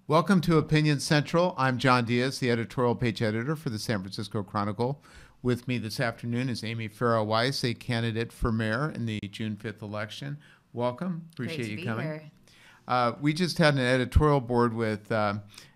Welcome to Opinion Central. I'm John Diaz, the editorial page editor for the San Francisco Chronicle. With me this afternoon is Amy Farah Weiss, a candidate for mayor in the June 5th election. Welcome. Appreciate you coming. Here. We just had an editorial board with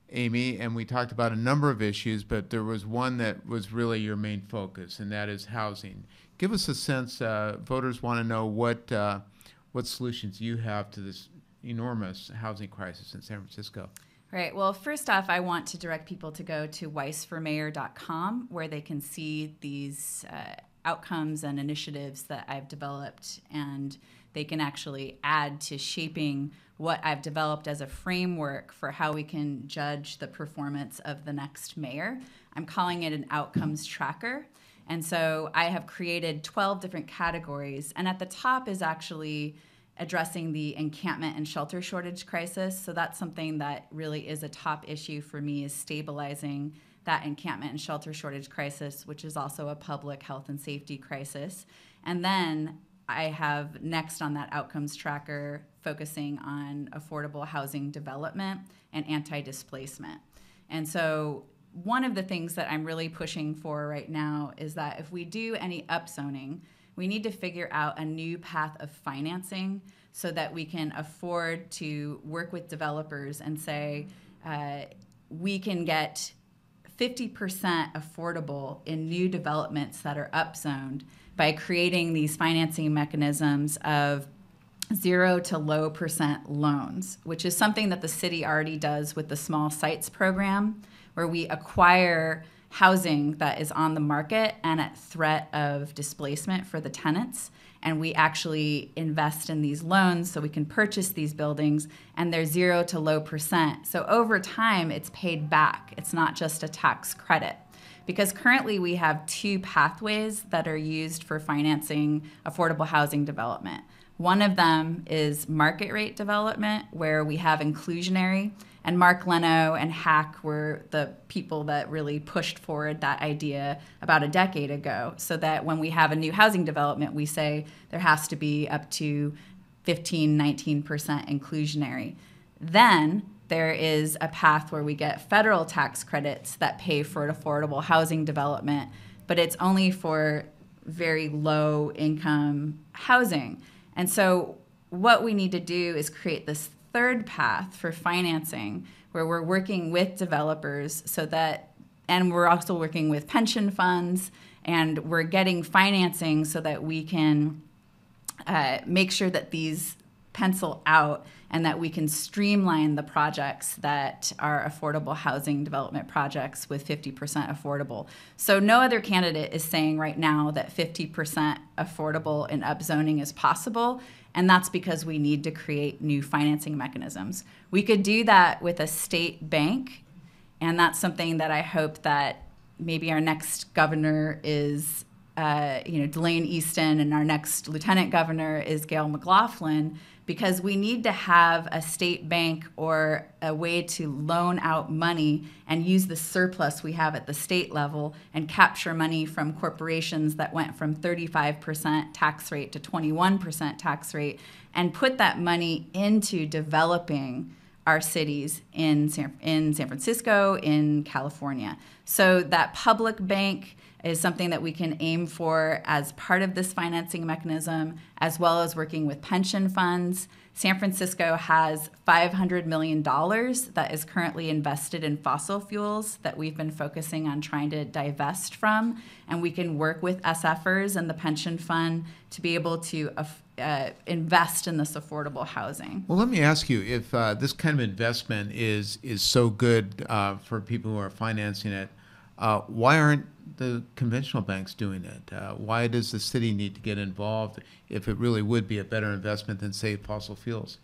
Amy, and we talked about a number of issues, but there was one that was really your main focus, and that is housing. Give us a sense. Voters want to know what solutions you have to this enormous housing crisis in San Francisco. Right. Well, first off, I want to direct people to go to weissformayor.com, where they can see these outcomes and initiatives that I've developed, and they can actually add to shaping what I've developed as a framework for how we can judge the performance of the next mayor. I'm calling it an outcomes tracker. And so I have created 12 different categories, and at the top is actually addressing the encampment and shelter shortage crisis. So that's something that really is a top issue for me, is stabilizing that encampment and shelter shortage crisis, which is also a public health and safety crisis. And then I have next on that outcomes tracker focusing on affordable housing development and anti-displacement. And so one of the things that I'm really pushing for right now is that if we do any upzoning, we need to figure out a new path of financing so that we can afford to work with developers and say we can get 50% affordable in new developments that are upzoned by creating these financing mechanisms of 0 to low percent loans, which is something that the city already does with the small sites program, where we acquire housing that is on the market and at threat of displacement for the tenants. And we actually invest in these loans so we can purchase these buildings, and they're 0 to low percent. So over time, it's paid back. It's not just a tax credit. Because currently we have two pathways that are used for financing affordable housing development. One of them is market rate development, where we have inclusionary, and Mark Leno and HAC were the people that really pushed forward that idea about a decade ago, so that when we have a new housing development, we say there has to be up to 15, 19% inclusionary. Then there is a path where we get federal tax credits that pay for an affordable housing development, but it's only for very low income housing. And so what we need to do is create this third path for financing, where we're working with developers so that, and we're also working with pension funds, and we're getting financing so that we can make sure that these pencil out and that we can streamline the projects that are affordable housing development projects with 50% affordable. So no other candidate is saying right now that 50% affordable in upzoning is possible, and that's because we need to create new financing mechanisms. We could do that with a state bank, and that's something that I hope that maybe our next governor is Delane Easton, and our next lieutenant governor is Gail McLaughlin, because we need to have a state bank or a way to loan out money and use the surplus we have at the state level and capture money from corporations that went from 35% tax rate to 21% tax rate, and put that money into developing our cities in San Francisco, in California. So that public bank is something that we can aim for as part of this financing mechanism, as well as working with pension funds. San Francisco has $500 million that is currently invested in fossil fuels that we've been focusing on trying to divest from, and we can work with SFers and the pension fund to be able to invest in this affordable housing. Well, let me ask you, if this kind of investment is so good for people who are financing it, why aren't the conventional banks doing it? Why does the city need to get involved if it really would be a better investment than, say, fossil fuels?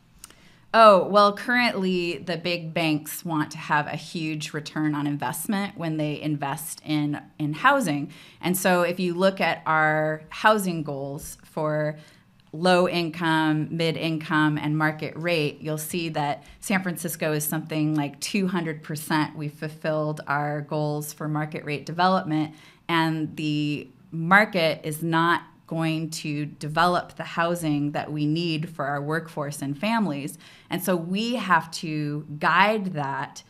Oh, well, currently the big banks want to have a huge return on investment when they invest in housing. And so if you look at our housing goals for low income, mid income, and market rate, you'll see that San Francisco is something like 200%. We've fulfilled our goals for market rate development, and the market is not going to develop the housing that we need for our workforce and families. And so we have to guide that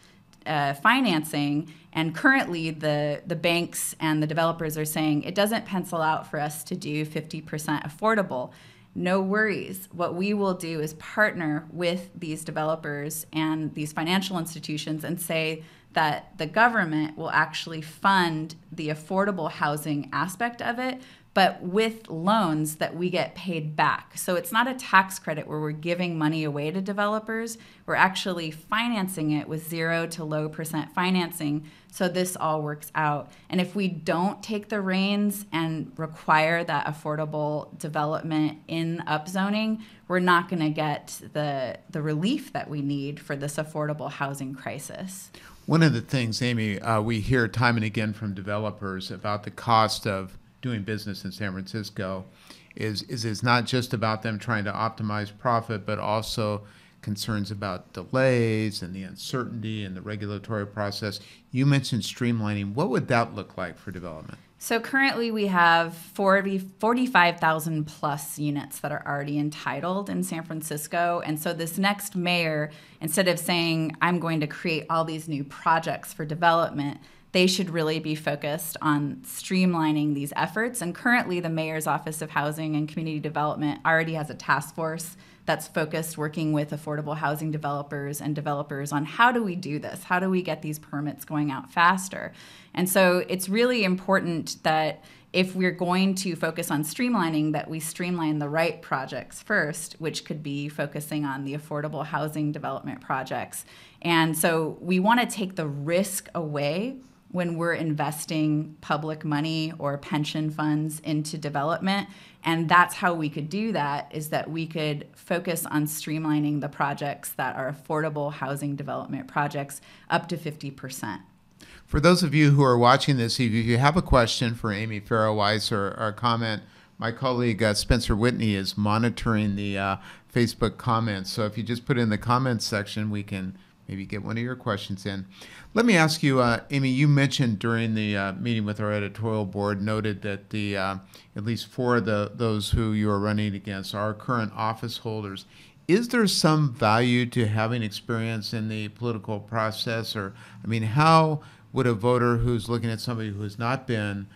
financing. And currently, the banks and the developers are saying it doesn't pencil out for us to do 50% affordable. No worries. What we will do is partner with these developers and these financial institutions and say that the government will actually fund the affordable housing aspect of it, but with loans that we get paid back. So it's not a tax credit where we're giving money away to developers. We're actually financing it with 0 to low % financing. So this all works out. And if we don't take the reins and require that affordable development in upzoning, we're not going to get the relief that we need for this affordable housing crisis. One of the things, Amy, we hear time and again from developers about the cost of doing business in San Francisco is it's not just about them trying to optimize profit, but also concerns about delays and the uncertainty and the regulatory process. You mentioned streamlining. What would that look like for development? So currently we have 45,000 plus units that are already entitled in San Francisco. And so this next mayor, instead of saying, I'm going to create all these new projects for development, they should really be focused on streamlining these efforts. And currently, the Mayor's Office of Housing and Community Development already has a task force that's focused working with affordable housing developers and developers on how do we do this? How do we get these permits going out faster? And so it's really important that if we're going to focus on streamlining, that we streamline the right projects first, which could be focusing on the affordable housing development projects. And so we want to take the risk away when we're investing public money or pension funds into development. And that's how we could do that, is that we could focus on streamlining the projects that are affordable housing development projects up to 50%. For those of you who are watching this, if you have a question for Amy Farah Weiss or a comment, my colleague Spencer Whitney is monitoring the Facebook comments. So if you just put it in the comments section, we can maybe get one of your questions in. Let me ask you, Amy, you mentioned during the meeting with our editorial board, noted that the at least 4 of those who you are running against are current office holders. Is there some value to having experience in the political process? Or, I mean, how would a voter who's looking at somebody who has not been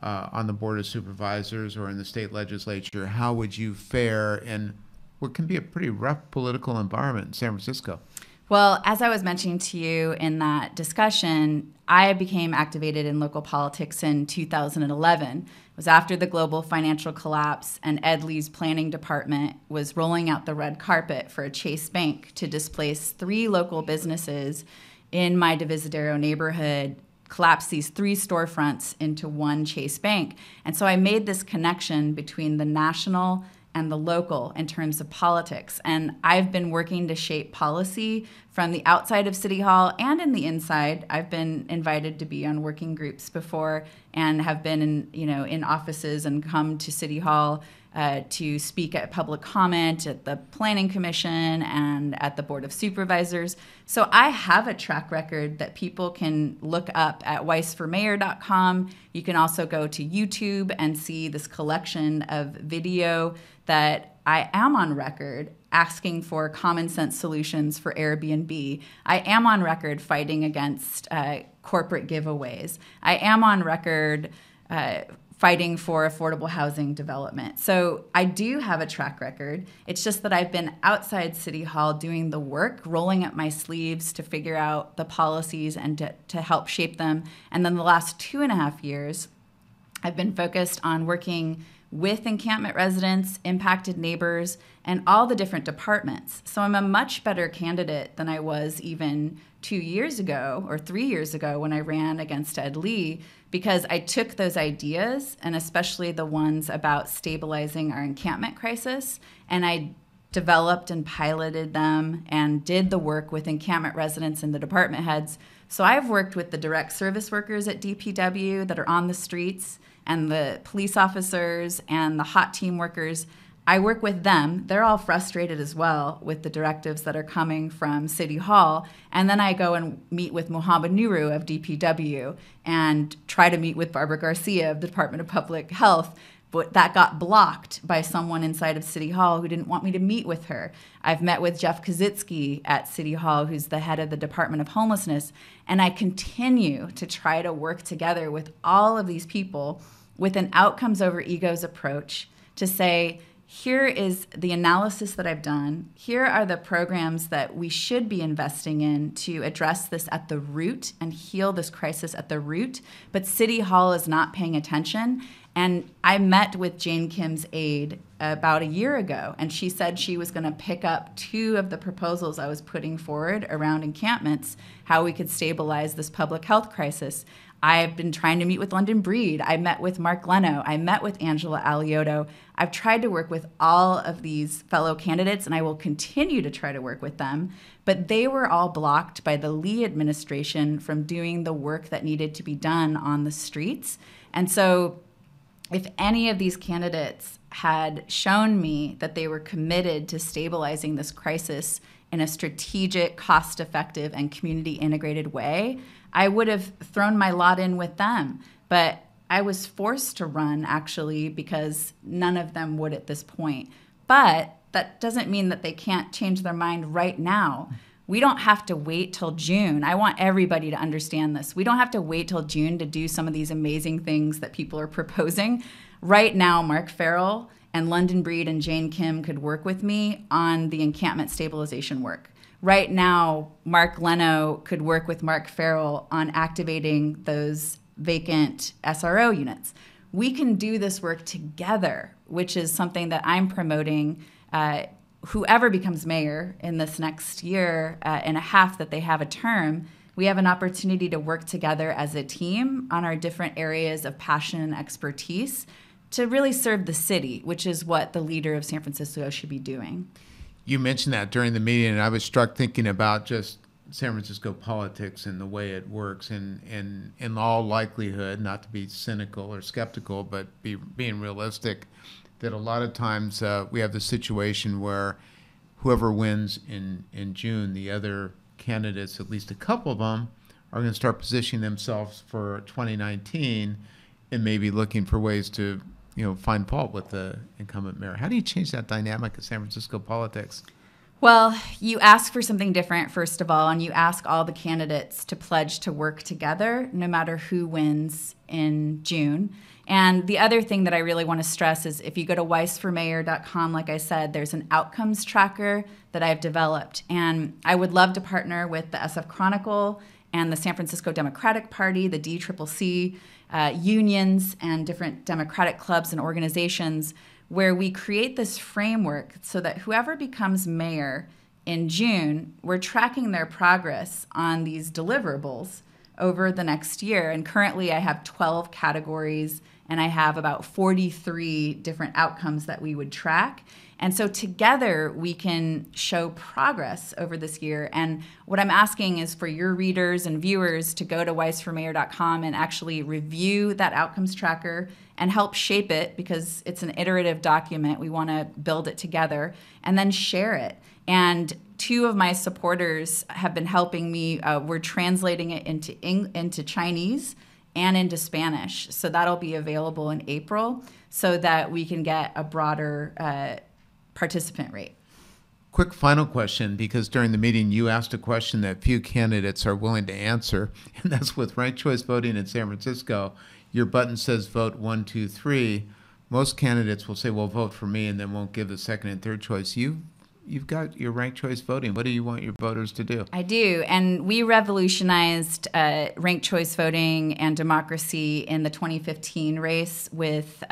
on the Board of Supervisors or in the state legislature, how would you fare in what can be a pretty rough political environment in San Francisco? Well, as I was mentioning to you in that discussion, I became activated in local politics in 2011. It was after the global financial collapse, and Ed Lee's planning department was rolling out the red carpet for a Chase Bank to displace 3 local businesses in my Divisadero neighborhood, collapse these 3 storefronts into one Chase Bank. And so I made this connection between the national and the local in terms of politics. And I've been working to shape policy from the outside of City Hall and in the inside. I've been invited to be on working groups before and have been in offices and come to City Hall to speak at public comment at the Planning Commission and at the Board of Supervisors. So I have a track record that people can look up at weissformayor.com. You can also go to YouTube and see this collection of video that I am on record asking for common sense solutions for Airbnb. I am on record fighting against corporate giveaways. I am on record fighting for affordable housing development. So I do have a track record. It's just that I've been outside City Hall doing the work, rolling up my sleeves to figure out the policies and to help shape them. And then the last 2.5 years, I've been focused on working with encampment residents, impacted neighbors, and all the different departments. So I'm a much better candidate than I was even 2 years ago or 3 years ago when I ran against Ed Lee, because I took those ideas, and especially the ones about stabilizing our encampment crisis, and I developed and piloted them and did the work with encampment residents and the department heads. So I've worked with the direct service workers at DPW that are on the streets and the police officers and the hot team workers. I work with them. They're all frustrated as well with the directives that are coming from City Hall. And then I go and meet with Mohammed Nuru of DPW and try to meet with Barbara Garcia of the Department of Public Health. but that got blocked by someone inside of City Hall who didn't want me to meet with her. I've met with Jeff Kaczynski at City Hall, who's the head of the Department of Homelessness, and I continue to try to work together with all of these people with an outcomes over egos approach to say, here is the analysis that I've done. Here are the programs that we should be investing in to address this at the root and heal this crisis at the root. But City Hall is not paying attention. And I met with Jane Kim's aide about a year ago, and she said she was going to pick up 2 of the proposals I was putting forward around encampments, how we could stabilize this public health crisis. I've been trying to meet with London Breed. I met with Mark Leno. I met with Angela Alioto. I've tried to work with all of these fellow candidates, and I will continue to try to work with them. But they were all blocked by the Lee administration from doing the work that needed to be done on the streets. And so if any of these candidates had shown me that they were committed to stabilizing this crisis in a strategic, cost-effective, and community-integrated way, I would have thrown my lot in with them. But I was forced to run, actually, because none of them would at this point. But that doesn't mean that they can't change their mind right now. We don't have to wait till June. I want everybody to understand this. We don't have to wait till June to do some of these amazing things that people are proposing. Right now, Mark Farrell and London Breed and Jane Kim could work with me on the encampment stabilization work. Right now, Mark Leno could work with Mark Farrell on activating those vacant SRO units. We can do this work together, which is something that I'm promoting. Whoever becomes mayor in this next year and a half that they have a term, we have an opportunity to work together as a team on our different areas of passion and expertise to really serve the city, which is what the leader of San Francisco should be doing. You mentioned that during the meeting, and I was struck thinking about just San Francisco politics and the way it works, and in all likelihood, not to be cynical or skeptical, but being realistic, that a lot of times we have the situation where whoever wins in June, the other candidates, at least a couple of them, are going to start positioning themselves for 2019 and maybe looking for ways to find fault with the incumbent mayor. How do you change that dynamic of San Francisco politics? Well, you ask for something different, first of all, and you ask all the candidates to pledge to work together no matter who wins in June. And the other thing that I really want to stress is if you go to weissformayor.com, like I said, there's an outcomes tracker that I've developed. And I would love to partner with the SF Chronicle and the San Francisco Democratic Party, the DCCC, unions, and different Democratic clubs and organizations where we create this framework so that whoever becomes mayor in June, we're tracking their progress on these deliverables over the next year. And currently I have 12 categories and I have about 43 different outcomes that we would track. And so together we can show progress over this year. And what I'm asking is for your readers and viewers to go to weissformayor.com and actually review that outcomes tracker and help shape it, because it's an iterative document. We want to build it together and then share it. And 2 of my supporters have been helping me. We're translating it into Chinese and into Spanish. So that'll be available in April so that we can get a broader participant rate. Quick final question, because during the meeting you asked a question that few candidates are willing to answer, and that's with ranked choice voting in San Francisco. Your button says vote 1, 2, 3. Most candidates will say, well, vote for me, and then won't give the second and third choice. You've got your ranked choice voting. What do you want your voters to do? I do. And we revolutionized ranked choice voting and democracy in the 2015 race with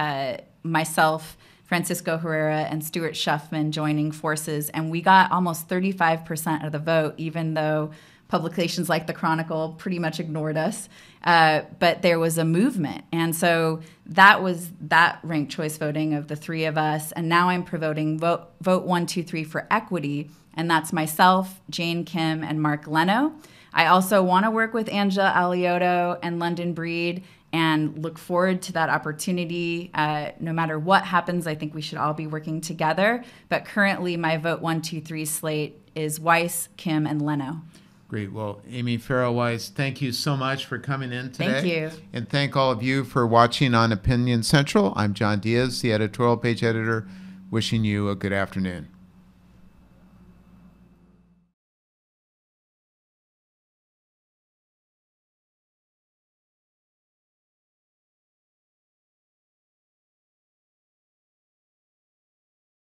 myself, Francisco Herrera, and Stuart Shuffman joining forces. And we got almost 35% of the vote, even though publications like the Chronicle pretty much ignored us. But there was a movement. And so that was that ranked choice voting of the 3 of us. And now I'm promoting vote 1, 2, 3 for equity. And that's myself, Jane Kim, and Mark Leno. I also want to work with Angela Alioto and London Breed and look forward to that opportunity. No matter what happens, I think we should all be working together. But currently my vote 1, 2, 3 slate is Weiss, Kim, and Leno. Great. Well, Amy Farah Weiss, thank you so much for coming in today. Thank you. And thank all of you for watching on Opinion Central. I'm John Diaz, the editorial page editor, wishing you a good afternoon.